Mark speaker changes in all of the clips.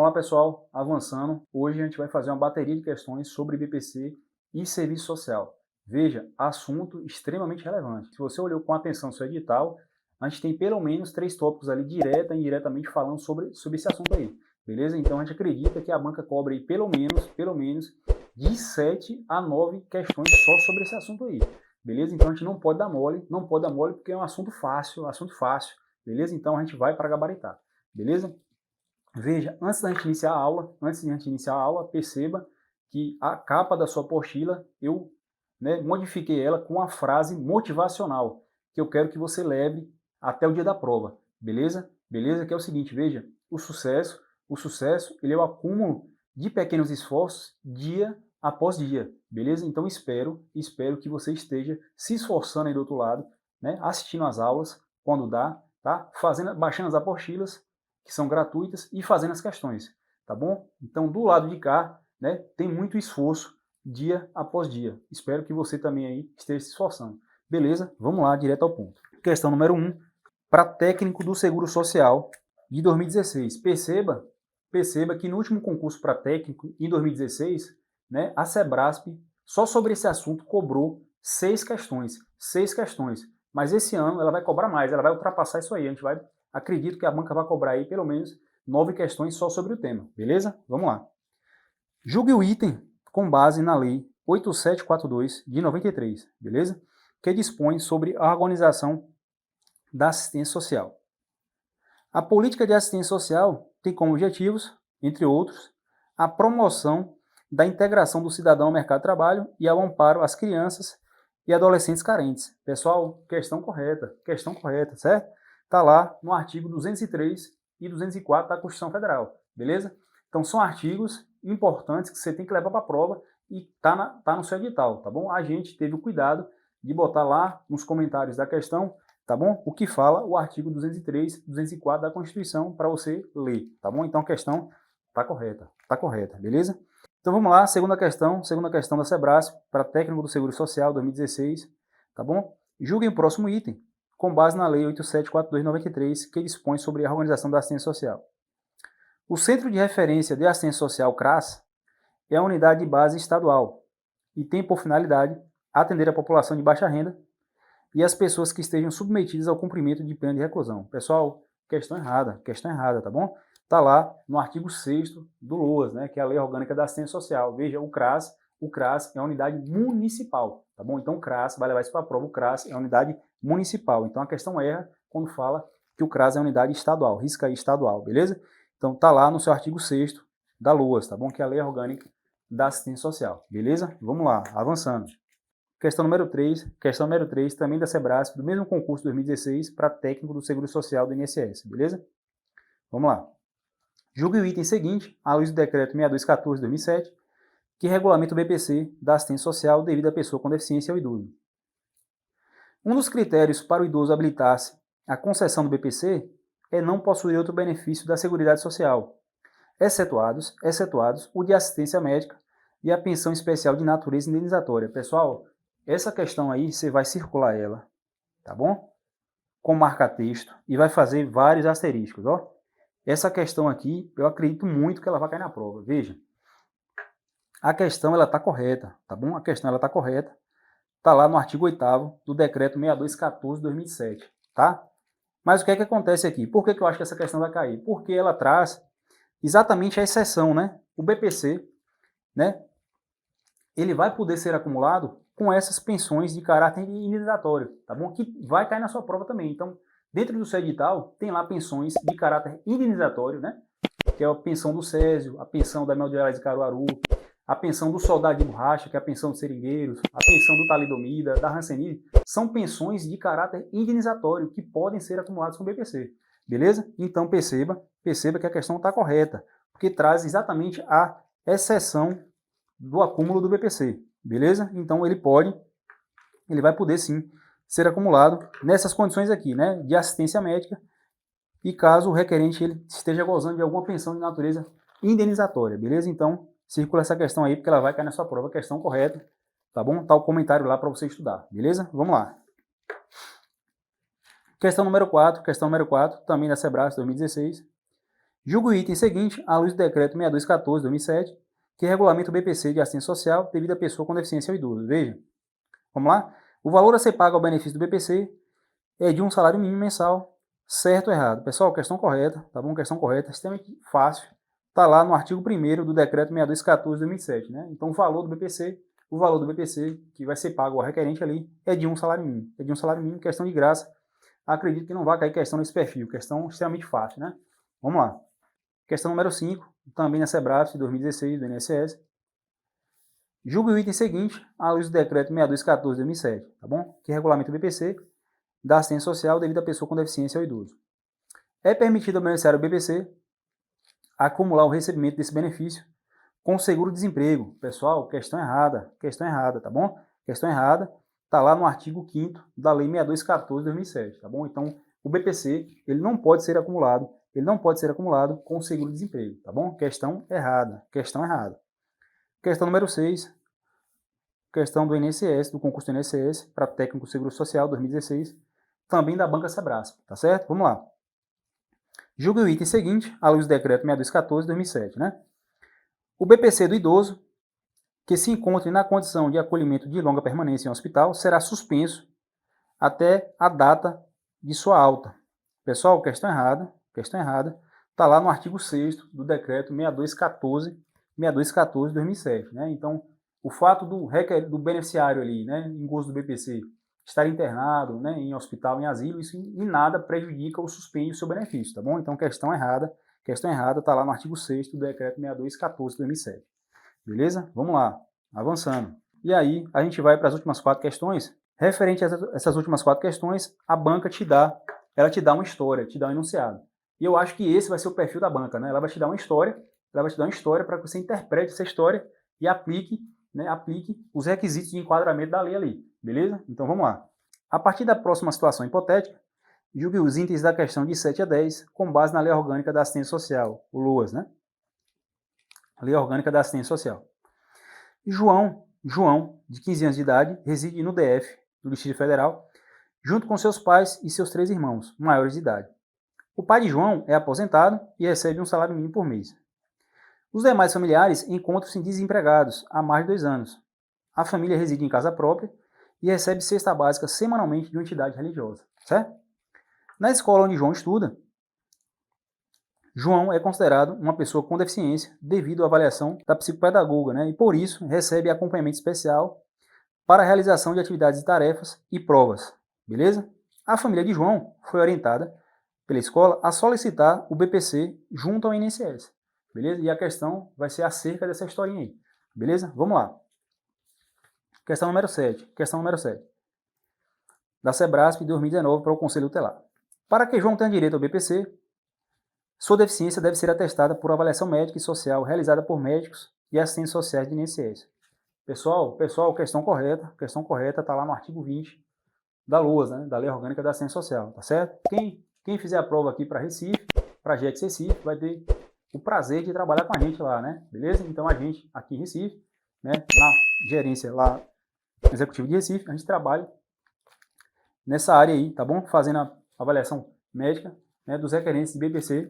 Speaker 1: vamos lá, pessoal, avançando. Hoje a gente vai fazer uma bateria de questões sobre BPC e serviço social. Veja, assunto extremamente relevante. Se você olhou com atenção seu edital, a gente tem pelo menos 3 tópicos ali, direta e indiretamente, falando sobre esse assunto aí. Beleza? Então a gente acredita que a banca cobre aí pelo menos de 7 a 9 questões só sobre esse assunto aí. Beleza? Então a gente não pode dar mole porque é um assunto fácil, beleza? Então a gente vai para gabaritar. Beleza? Veja, antes da gente iniciar a aula, perceba que a capa da sua apostila, eu modifiquei ela com uma frase motivacional, que eu quero que você leve até o dia da prova, beleza? Beleza? Que é o seguinte, veja, o sucesso, ele é o acúmulo de pequenos esforços dia após dia, beleza? Então espero que você esteja se esforçando aí do outro lado, né? Assistindo às aulas, quando dá, tá? Baixando as apostilas, que são gratuitas, e fazendo as questões, tá bom? Então, do lado de cá, né, tem muito esforço dia após dia. Espero que você também aí esteja se esforçando. Beleza? Vamos lá, direto ao ponto. Questão número 1, para técnico do Seguro Social de 2016. Perceba que no último concurso para técnico, em 2016, né, a Sebrasp, só sobre esse assunto, cobrou 6 questões. 6 questões. Mas esse ano ela vai cobrar mais, ela vai ultrapassar isso aí. Acredito que a banca vai cobrar aí pelo menos 9 questões só sobre o tema, beleza? Vamos lá. Julgue o item com base na Lei 8742 de 93, beleza? Que dispõe sobre a organização da assistência social. A política de assistência social tem como objetivos, entre outros, a promoção da integração do cidadão ao mercado de trabalho e ao amparo às crianças e adolescentes carentes. Pessoal, questão correta, certo? Está lá no artigo 203 e 204 da Constituição Federal, beleza? Então são artigos importantes que você tem que levar para a prova e tá no seu edital, tá bom? A gente teve o cuidado de botar lá nos comentários da questão, tá bom? O que fala o artigo 203, 204 da Constituição para você ler, tá bom? Então a questão tá correta, beleza? Então vamos lá, segunda questão da Sebrasp, para técnico do Seguro Social 2016, tá bom? Julguem o próximo item, com base na Lei 8742/93, que dispõe sobre a organização da assistência social. O Centro de Referência de Assistência Social, CRAS, é a unidade de base estadual e tem por finalidade atender a população de baixa renda e as pessoas que estejam submetidas ao cumprimento de pena de reclusão. Pessoal, questão errada, tá bom? Está lá no artigo 6º do LOAS, né, que é a Lei Orgânica da Assistência Social. Veja, o CRAS é a unidade municipal, tá bom? Então o CRAS, vai levar isso para a prova, o CRAS é a unidade municipal. Então a questão erra quando fala que o CRAS é a unidade estadual, risca aí estadual, beleza? Então está lá no seu artigo 6º da LOAS, tá bom? Que é a Lei Orgânica da Assistência Social, beleza? Vamos lá, avançando. Questão número 3, também da Sebrasp, do mesmo concurso de 2016, para técnico do Seguro Social do INSS, beleza? Vamos lá. Julgue o item seguinte, à luz do decreto 6214 de 2007, que regulamenta o BPC da assistência social devido à pessoa com deficiência ou idoso. Um dos critérios para o idoso habilitar-se à concessão do BPC é não possuir outro benefício da Seguridade Social, excetuados o de assistência médica e a pensão especial de natureza indenizatória. Pessoal, essa questão aí, você vai circular ela, tá bom? Com marca-texto e vai fazer vários asteriscos, ó. Essa questão aqui, eu acredito muito que ela vai cair na prova. Veja, a questão ela está correta, tá bom? A questão ela está correta. Está lá no artigo 8º do decreto 6214 de 2007, tá? Mas o que é que acontece aqui? Por que eu acho que essa questão vai cair? Porque ela traz exatamente a exceção, né? O BPC, né? Ele vai poder ser acumulado com essas pensões de caráter indenizatório, tá bom? Que vai cair na sua prova também. Então, dentro do seu edital, tem lá pensões de caráter indenizatório, né? Que é a pensão do Césio, a pensão da Mel de Arais de Caruaru, a pensão do Soldado de Borracha, que é a pensão dos Seringueiros, a pensão do Talidomida, da Hanseníase, são pensões de caráter indenizatório que podem ser acumuladas com o BPC, beleza? Então perceba que a questão está correta, porque traz exatamente a exceção do acúmulo do BPC, beleza? Então ele vai poder sim ser acumulado nessas condições aqui, né, de assistência médica, e caso o requerente ele esteja gozando de alguma pensão de natureza indenizatória, beleza? Então circula essa questão aí, porque ela vai cair na sua prova, questão correta, tá bom? Tá o comentário lá para você estudar, beleza? Vamos lá. Questão número 4, também da Sebrasp 2016, Julgo o item seguinte à luz do decreto 6214 de 2007, que regulamenta o BPC de assistência social devido à pessoa com deficiência ou idoso. Veja, vamos lá? O valor a ser pago ao benefício do BPC é de um salário mínimo mensal, certo ou errado? Pessoal, questão correta, tá bom? Questão correta, extremamente fácil. Está lá no artigo 1º do decreto 6214 de 2007, né? Então, o valor do BPC que vai ser pago ao requerente ali é de um salário mínimo. É de um salário mínimo, questão de graça. Acredito que não vai cair questão nesse perfil, questão extremamente fácil, né? Vamos lá. Questão número 5, também na SEBRAPS de 2016, do INSS. Julgue o item seguinte à luz do decreto 6214 de 2007, tá bom? Que regulamenta o BPC da assistência social devido à pessoa com deficiência ou idoso. É permitido ao beneficiário do BPC acumular o recebimento desse benefício com seguro-desemprego. Pessoal, questão errada, tá bom? Questão errada, tá lá no artigo 5º da Lei 6214 de 2007, tá bom? Então, o BPC, ele não pode ser acumulado com seguro-desemprego, tá bom? Questão errada. Questão número 6, questão do INSS, do concurso do INSS para técnico Seguro Social 2016, também da Banca Sebrasp, tá certo? Vamos lá. Julgue o item seguinte, à luz do decreto 6214 de 2007, né? O BPC do idoso, que se encontre na condição de acolhimento de longa permanência em um hospital, será suspenso até a data de sua alta. Pessoal, questão errada, está lá no artigo 6º do decreto 6214 de 2007, né? Então, o fato do beneficiário ali, né, em gozo do BPC, estar internado, né, em hospital, em asilo, isso em nada prejudica ou suspende o seu benefício, tá bom? Então, questão errada, está lá no artigo 6º do decreto 6214 de 2007. Beleza? Vamos lá, avançando. E aí, a gente vai para as últimas 4 questões. Referente a essas últimas 4 questões, a banca te dá uma história, te dá um enunciado. E eu acho que esse vai ser o perfil da banca, né? Ela vai te dar uma história, para que você interprete essa história e aplique os requisitos de enquadramento da lei ali, beleza? Então vamos lá. A partir da próxima situação hipotética, julgue os itens da questão de 7 a 10 com base na Lei Orgânica da Assistência Social, o LOAS, né? Lei Orgânica da Assistência Social. João, de 15 anos de idade, reside no DF, do Distrito Federal, junto com seus pais e seus 3 irmãos, maiores de idade. O pai de João é aposentado e recebe um salário mínimo por mês. Os demais familiares encontram-se desempregados há mais de 2 anos. A família reside em casa própria e recebe cesta básica semanalmente de uma entidade religiosa, certo? Na escola onde João estuda, João é considerado uma pessoa com deficiência devido à avaliação da psicopedagoga, né? E por isso recebe acompanhamento especial para a realização de atividades e tarefas e provas, beleza? A família de João foi orientada pela escola a solicitar o BPC junto ao INSS, beleza? E a questão vai ser acerca dessa historinha aí, beleza? Vamos lá. Questão número 7. Da SEBRASP de 2019 para o Conselho Tutelar. Para que João tenha direito ao BPC, sua deficiência deve ser atestada por avaliação médica e social realizada por médicos e assistentes sociais do INSS. Pessoal, questão correta, está lá no artigo 20 da LOAS, né, da Lei Orgânica da Assistência Social, tá certo? Quem fizer a prova aqui para Recife, para GEX Recife, vai ter o prazer de trabalhar com a gente lá, né? Beleza? Então a gente aqui em Recife, né, na gerência lá executivo de Recife, a gente trabalha nessa área aí, tá bom? Fazendo a avaliação médica, né, dos requerentes de BPC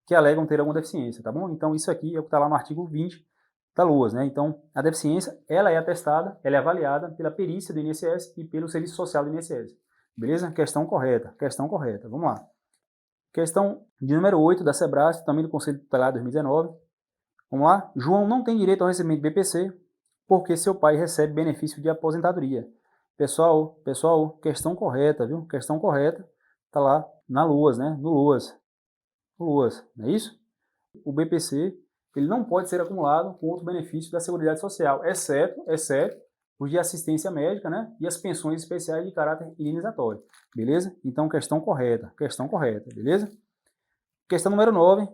Speaker 1: que alegam ter alguma deficiência, tá bom? Então isso aqui é o que está lá no artigo 20 da LOAS, né? Então a deficiência, ela é atestada, ela é avaliada pela perícia do INSS e pelo Serviço Social do INSS. Beleza? Questão correta. Vamos lá. Questão de número 8 da SEBRASP, também do Conselho Tutelar 2019. Vamos lá. João não tem direito ao recebimento de BPC porque seu pai recebe benefício de aposentadoria. Pessoal, questão correta, viu? Questão correta. Tá lá na LOAS, né? No LOAS, não é isso? O BPC, ele não pode ser acumulado com outro benefício da Seguridade Social, exceto os de assistência médica, né? E as pensões especiais de caráter indenizatório, beleza? Então, questão correta, beleza? Questão número 9,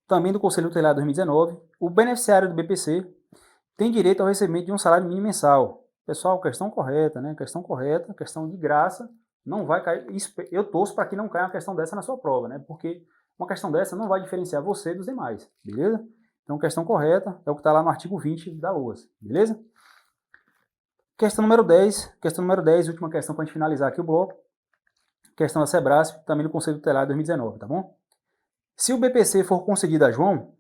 Speaker 1: também do Conselho Tutelar 2019, o beneficiário do BPC tem direito ao recebimento de um salário mínimo mensal. Pessoal, questão correta, né? Questão de graça, não vai cair. Eu torço para que não caia uma questão dessa na sua prova, né? Porque uma questão dessa não vai diferenciar você dos demais, beleza? Então, questão correta é o que está lá no artigo 20 da LOAS, beleza? Questão número 10, última questão para a gente finalizar aqui o bloco. Questão da SEBRASP, também no Conselho Tutelar 2019, tá bom? Se o BPC for concedido a João,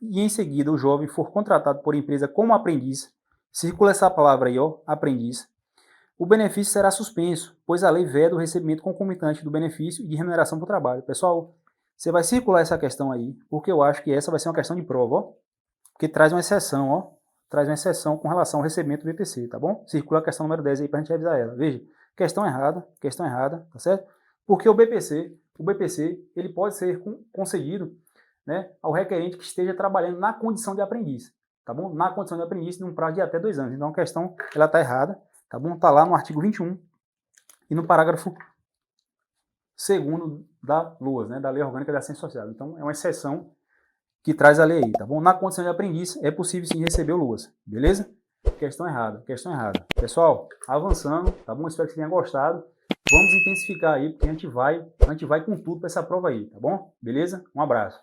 Speaker 1: e em seguida o jovem for contratado por empresa como aprendiz, circula essa palavra aí, ó, aprendiz, o benefício será suspenso, pois a lei veda o recebimento concomitante do benefício e de remuneração por trabalho. Pessoal, você vai circular essa questão aí, porque eu acho que essa vai ser uma questão de prova, ó, porque traz uma exceção, ó, traz uma exceção com relação ao recebimento do BPC, tá bom? Circula a questão número 10 aí pra gente revisar ela. Veja, questão errada, tá certo? Porque o BPC, ele pode ser concedido, né, ao requerente que esteja trabalhando na condição de aprendiz, tá bom? Na condição de aprendiz, num prazo de até 2 anos. Então a questão, ela tá errada, tá bom? Tá lá no artigo 21 e no parágrafo 2º da LOAS, né, da Lei Orgânica da Ciência Social. Então é uma exceção que traz a lei aí, tá bom? Na condição de aprendiz, é possível sim receber o LOAS, beleza? Questão errada. Pessoal, avançando, tá bom? Espero que você tenha gostado. Vamos intensificar aí, porque a gente vai com tudo para essa prova aí, tá bom? Beleza? Um abraço.